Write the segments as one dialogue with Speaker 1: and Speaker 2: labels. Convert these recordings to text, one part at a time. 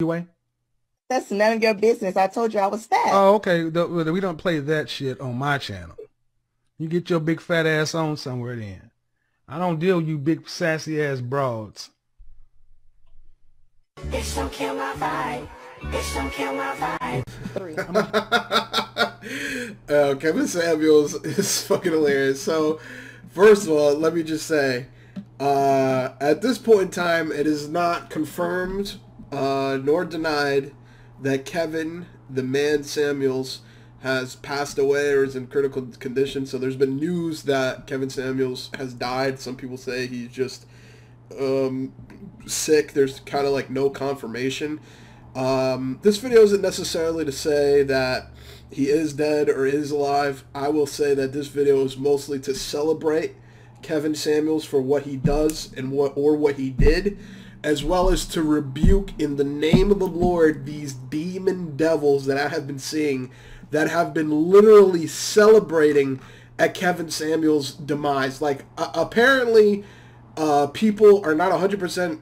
Speaker 1: Anyway.
Speaker 2: That's none of your business. I told you I was fat.
Speaker 1: Oh, okay. We don't play that shit on my channel. You get your big fat ass on somewhere then. I don't deal with you big sassy ass broads.
Speaker 3: Bitch, don't kill my vibe. Bitch, don't kill my vibe.
Speaker 4: Kevin Samuels is fucking hilarious. So, first of all, let me just say, at this point in time, it is not confirmed nor denied that Kevin, the man Samuels, has passed away or is in critical condition. So there's been news that Kevin Samuels has died. Some people say he's just sick. There's kind of like no confirmation. This video isn't necessarily to say that he is dead or is alive. I will say that this video is mostly to celebrate Kevin Samuels for what he does and what he did, as well as to rebuke in the name of the Lord these demon devils that I have been seeing that have been literally celebrating at Kevin Samuels' demise. Like, apparently, people are not 100%,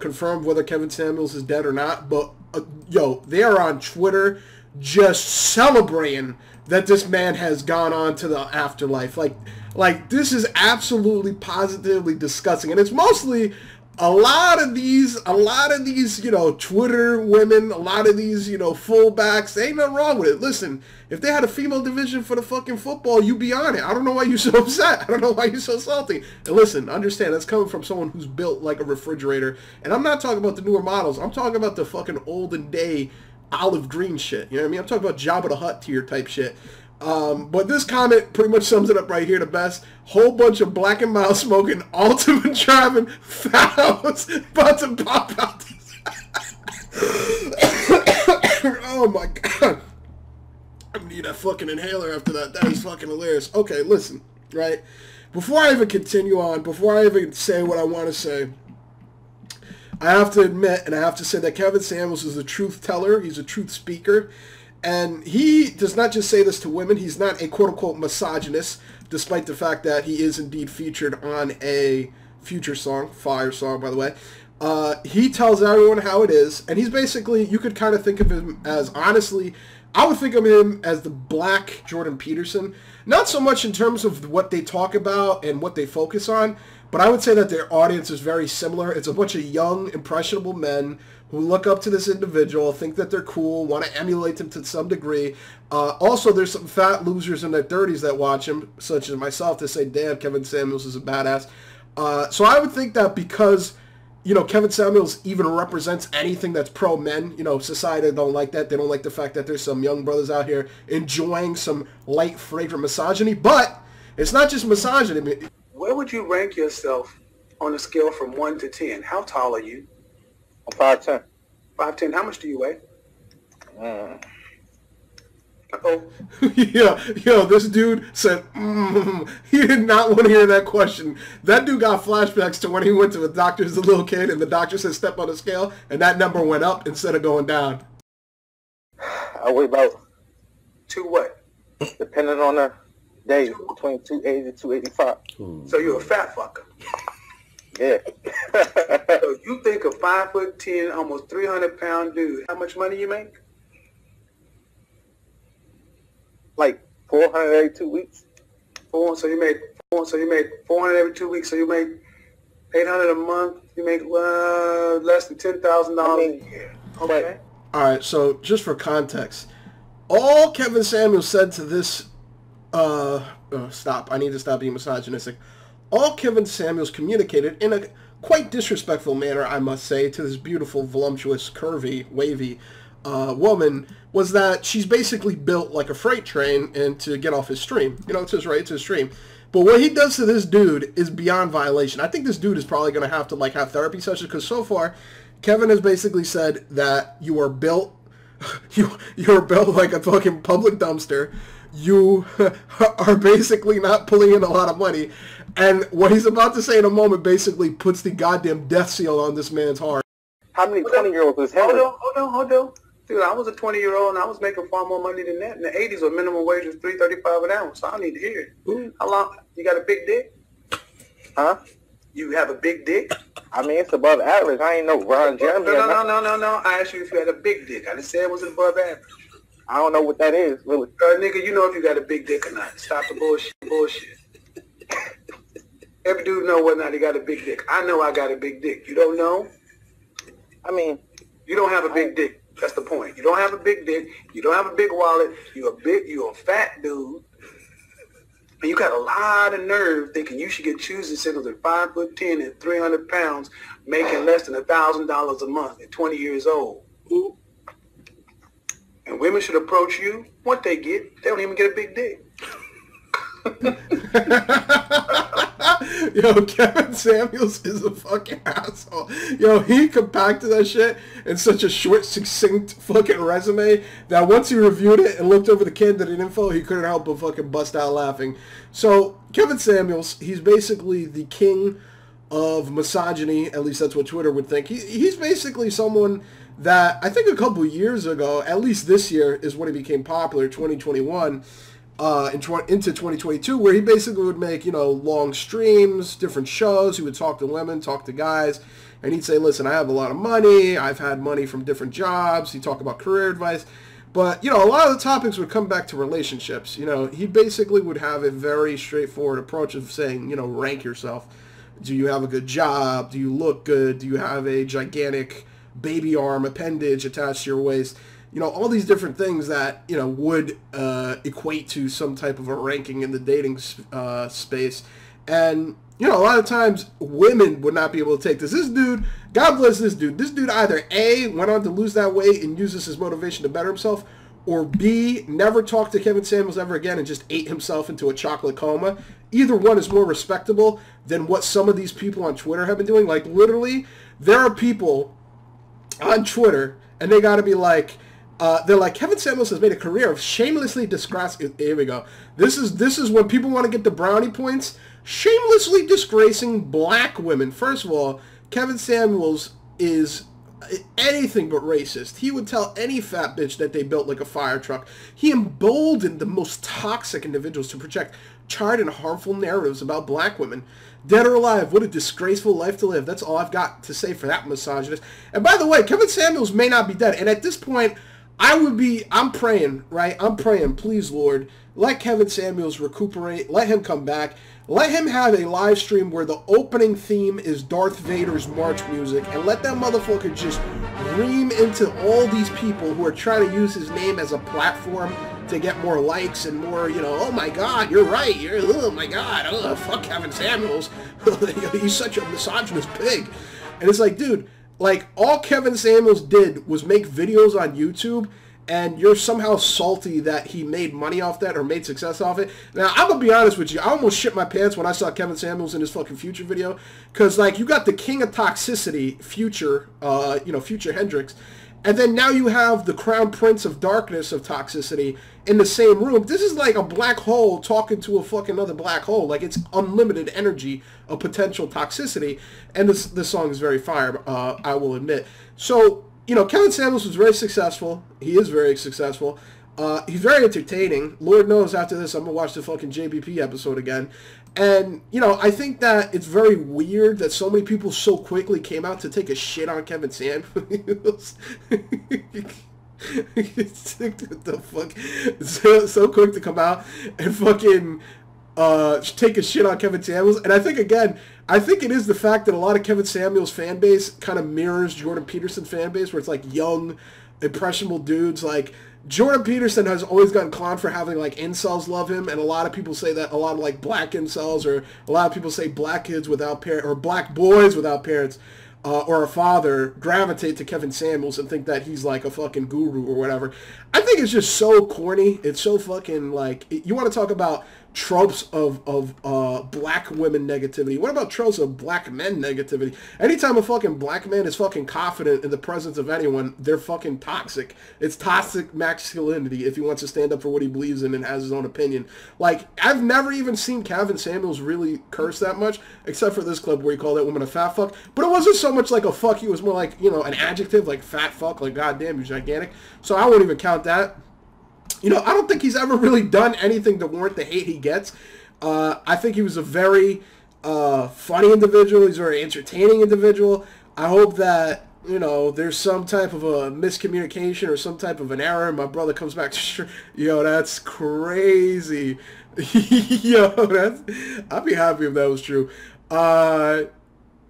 Speaker 4: confirmed whether Kevin Samuels is dead or not, but, they are on Twitter just celebrating that this man has gone on to the afterlife. Like this is absolutely positively disgusting. And it's mostly a lot of these, Twitter women, a lot of these, fullbacks. There ain't nothing wrong with it. Listen, if they had a female division for the fucking football, you'd be on it. I don't know why you're so upset. I don't know why you're so salty. And listen, understand, that's coming from someone who's built like a refrigerator. And I'm not talking about the newer models. I'm talking about the fucking olden day olive green shit. You know what I mean? I'm talking about Jabba the Hutt tier type shit. But this comment pretty much sums it up right here the best. Whole bunch of black and mild smoking, ultimate driving, fouls about to pop out. Oh my god. I need a fucking inhaler after that. That is fucking hilarious. Okay, listen, right? Before I even continue on, before I even say what I want to say, I have to admit, and I have to say that Kevin Samuels is a truth teller. He's a truth speaker. And he does not just say this to women. He's not a quote-unquote misogynist, despite the fact that he is indeed featured on a Future song, fire song, by the way. He tells everyone how it is, and he's basically, you could kind of think of him as, honestly, I would think of him as the black Jordan Peterson. Not so much in terms of what they talk about and what they focus on, but I would say that their audience is very similar. It's a bunch of young, impressionable men who look up to this individual, think that they're cool, want to emulate them to some degree. Also, there's some fat losers in their 30s that watch him, such as myself, to say, damn, Kevin Samuels is a badass. So I would think that because, Kevin Samuels even represents anything that's pro-men, society don't like that. They don't like the fact that there's some young brothers out here enjoying some light, fragrant misogyny. But it's not just misogyny.
Speaker 5: Where would you rank yourself on a scale from 1 to 10? How tall are you?
Speaker 6: I'm 5'10".
Speaker 5: 5'10". How much do you weigh?
Speaker 4: This dude said, he did not want to hear that question. That dude got flashbacks to when he went to the doctor as a little kid, and the doctor said step on the scale, and that number went up instead of going down.
Speaker 6: I weigh about
Speaker 5: 2 what?
Speaker 6: Depending on the day, between 280 to 285.
Speaker 5: So you're a fat fucker.
Speaker 6: Yeah.
Speaker 5: So you think a 5'10", almost 300-pound dude, how much money you make?
Speaker 6: Like 400 every 2 weeks.
Speaker 5: So you make 400 every 2 weeks. So you make 800 a month. You make less than $10,000 a year. Okay.
Speaker 4: All right. So just for context, all Kevin Samuels said to this, stop. I need to stop being misogynistic. All Kevin Samuels communicated in a quite disrespectful manner, I must say, to this beautiful, voluptuous, curvy, wavy woman was that she's basically built like a freight train and to get off his stream. It's his right, it's his stream. But what he does to this dude is beyond violation. I think this dude is probably going to have to have therapy sessions because so far, Kevin has basically said that you are built, you're built like a fucking public dumpster. You are basically not pulling in a lot of money. And what he's about to say in a moment basically puts the goddamn death seal on this man's heart.
Speaker 6: How many 20-year-olds is him?
Speaker 5: Hold on. Dude, I was a 20-year-old and I was making far more money than that. In the 80s, where minimum wage was $3.35 an hour. So I need to hear it. How long? You got a big dick?
Speaker 6: Huh?
Speaker 5: You have a big dick?
Speaker 6: I mean, it's above average. I ain't no Ron Jeremy.
Speaker 5: No. I asked you if you had a big dick. I didn't say it was above average.
Speaker 6: I don't know what that is, really.
Speaker 5: Nigga, you know if you got a big dick or not. Stop the bullshit. Every dude know whether or not he got a big dick. I know I got a big dick. You don't know?
Speaker 6: I mean,
Speaker 5: you don't have a big dick. That's the point. You don't have a big dick. You don't have a big wallet. You're a fat dude. And you got a lot of nerve thinking you should get choosing signals at 5'10" and 300 pounds, making less than $1,000 a month at 20 years old. Ooh. And women should approach you. What they get, they don't even get a big dick.
Speaker 4: Yo, Kevin Samuels is a fucking asshole. Yo, he compacted that shit in such a short, succinct fucking resume that once he reviewed it and looked over the candidate info, he couldn't help but fucking bust out laughing. So, Kevin Samuels, he's basically the king of misogyny. At least that's what Twitter would think. He's basically someone that I think a couple years ago, at least this year, is when he became popular, 2021, into 2022, where he basically would make, long streams, different shows. He would talk to women, talk to guys, and he'd say, listen, I have a lot of money. I've had money from different jobs. He'd talk about career advice. But, a lot of the topics would come back to relationships. He basically would have a very straightforward approach of saying, rank yourself. Do you have a good job? Do you look good? Do you have a gigantic baby arm appendage attached to your waist? All these different things that, would equate to some type of a ranking in the dating space. And, a lot of times women would not be able to take this. This dude, God bless this dude. This dude either A, went on to lose that weight and use this as motivation to better himself, or B, never talked to Kevin Samuels ever again and just ate himself into a chocolate coma. Either one is more respectable than what some of these people on Twitter have been doing. Like, literally, there are people on Twitter, and they got to be like, they're like, Kevin Samuels has made a career of shamelessly disgracing. Here we go. This is when people want to get the brownie points. Shamelessly disgracing black women. First of all, Kevin Samuels is anything but racist. He would tell any fat bitch that they built like a fire truck. He emboldened the most toxic individuals to project charred and harmful narratives about black women. Dead or alive, what a disgraceful life to live. That's all I've got to say for that misogynist. And by the way, Kevin Samuels may not be dead. And at this point, I'm praying, right? I'm praying, please, Lord, let Kevin Samuels recuperate. Let him come back. Let him have a live stream where the opening theme is Darth Vader's march music, and let that motherfucker just ream into all these people who are trying to use his name as a platform to get more likes and more, oh my God, you're right. Oh my God, fuck Kevin Samuels. He's such a misogynist pig. And it's like, dude, like, all Kevin Samuels did was make videos on YouTube, and you're somehow salty that he made money off that or made success off it. Now, I'm going to be honest with you. I almost shit my pants when I saw Kevin Samuels in his fucking Future video. Because, like, you got the king of toxicity, Future, Future Hendrix. And then now you have the crown prince of darkness of toxicity in the same room. This is like a black hole talking to a fucking other black hole. Like, it's unlimited energy of potential toxicity. And this song is very fire, I will admit. So, Kevin Samuels was very successful. He is very successful. He's very entertaining. Lord knows after this I'm going to watch the fucking JBP episode again. And, I think that it's very weird that so many people so quickly came out to take a shit on Kevin Samuels. What the fuck? So quick to come out and fucking take a shit on Kevin Samuels. And I think it is the fact that a lot of Kevin Samuels fan base kind of mirrors Jordan Peterson's fan base, where it's like young, impressionable dudes. Like, Jordan Peterson has always gotten clowned for having, like, incels love him, and a lot of people say that, a lot of, like, black incels, or a lot of people say black kids without parents, or black boys without parents, or a father, gravitate to Kevin Samuels and think that he's, like, a fucking guru or whatever. I think it's just so corny. It's so fucking, like, you want to talk about tropes of black women negativity. What about tropes of black men negativity? Anytime a fucking black man is fucking confident in the presence of anyone, they're fucking toxic. It's toxic masculinity if he wants to stand up for what he believes in and has his own opinion. Like, I've never even seen Kevin Samuels really curse that much, except for this clip where he called that woman a fat fuck. But it wasn't so much like a fuck, it was more like, an adjective, like fat fuck, like goddamn, you're gigantic. So I won't even count that. I don't think he's ever really done anything to warrant the hate he gets. I think he was a very funny individual. He's a very entertaining individual. I hope that, you know, there's some type of a miscommunication or some type of an error, and my brother comes back to, yo, that's crazy. Yo, I'd be happy if that was true.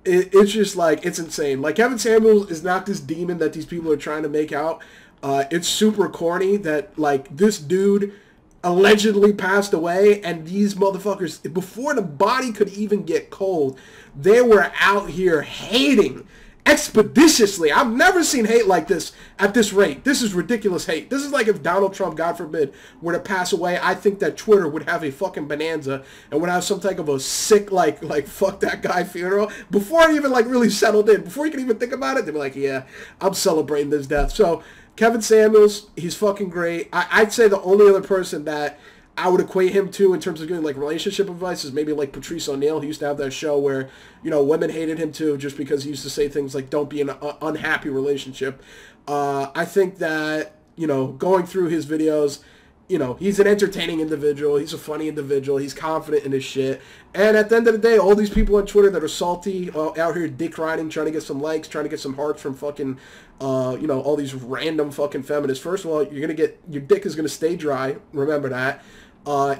Speaker 4: It's just like, it's insane. Like, Kevin Samuels is not this demon that these people are trying to make out. It's super corny that, like, this dude allegedly passed away, and these motherfuckers, before the body could even get cold, they were out here hating expeditiously. I've never seen hate like this at this rate. This is ridiculous hate. This is like if Donald Trump, God forbid, were to pass away. I think that Twitter would have a fucking bonanza and would have some type of a sick, like fuck that guy funeral before it even, like, really settled in. Before you can even think about it, they'd be like, yeah, I'm celebrating this death. So Kevin Samuels, he's fucking great. I'd say the only other person that I would equate him to in terms of giving, like, relationship advice is maybe, like, Patrice O'Neal. He used to have that show where, you know, women hated him too just because he used to say things like, don't be in an unhappy relationship. I think that, you know, going through his videos, you know, he's an entertaining individual. He's a funny individual. He's confident in his shit. And at the end of the day, all these people on Twitter that are salty, out here dick riding, trying to get some likes, trying to get some hearts from fucking, you know, all these random fucking feminists. First of all, you're going to get, your dick is going to stay dry. Remember that.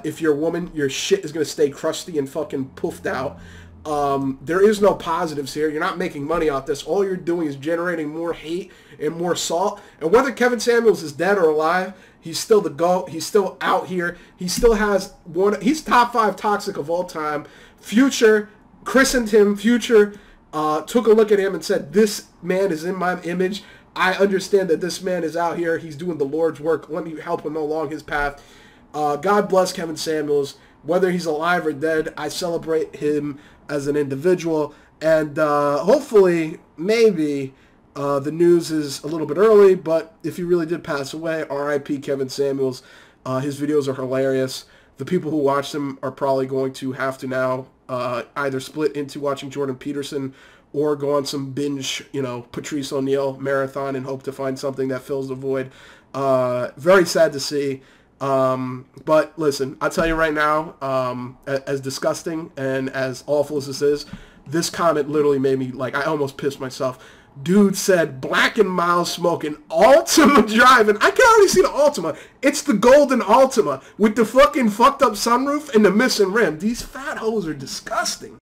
Speaker 4: If you're a woman, your shit is going to stay crusty and fucking poofed out. There is no positives here. You're not making money off this. All you're doing is generating more hate and more salt. And whether Kevin Samuels is dead or alive, he's still the GOAT. He's still out here. He still has he's top 5 toxic of all time. Future christened him. Future took a look at him and said, this man is in my image. I understand that this man is out here. He's doing the Lord's work. Let me help him along his path. God bless Kevin Samuels. Whether he's alive or dead, I celebrate him as an individual. And hopefully, maybe, the news is a little bit early, but if he really did pass away, R.I.P. Kevin Samuels. His videos are hilarious. The people who watch them are probably going to have to now either split into watching Jordan Peterson or go on some binge, you know, Patrice O'Neal marathon and hope to find something that fills the void. Very sad to see. But listen, I'll tell you right now, as disgusting and as awful as this comment literally made me, like, I almost pissed myself. Dude said black and mild smoking, Altima driving. I can already see the Altima. It's the golden Altima with the fucking fucked up sunroof and the missing rim. These fat hoes are disgusting.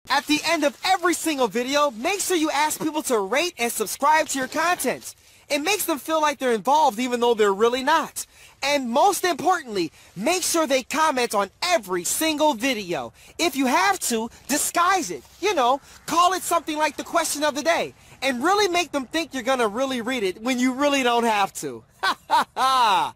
Speaker 7: At the end of every single video, make sure you ask people to rate and subscribe to your content. It makes them feel like they're involved even though they're really not. And most importantly, make sure they comment on every single video. If you have to, disguise it. You know, call it something like the question of the day. And really make them think you're gonna really read it when you really don't have to. Ha ha ha!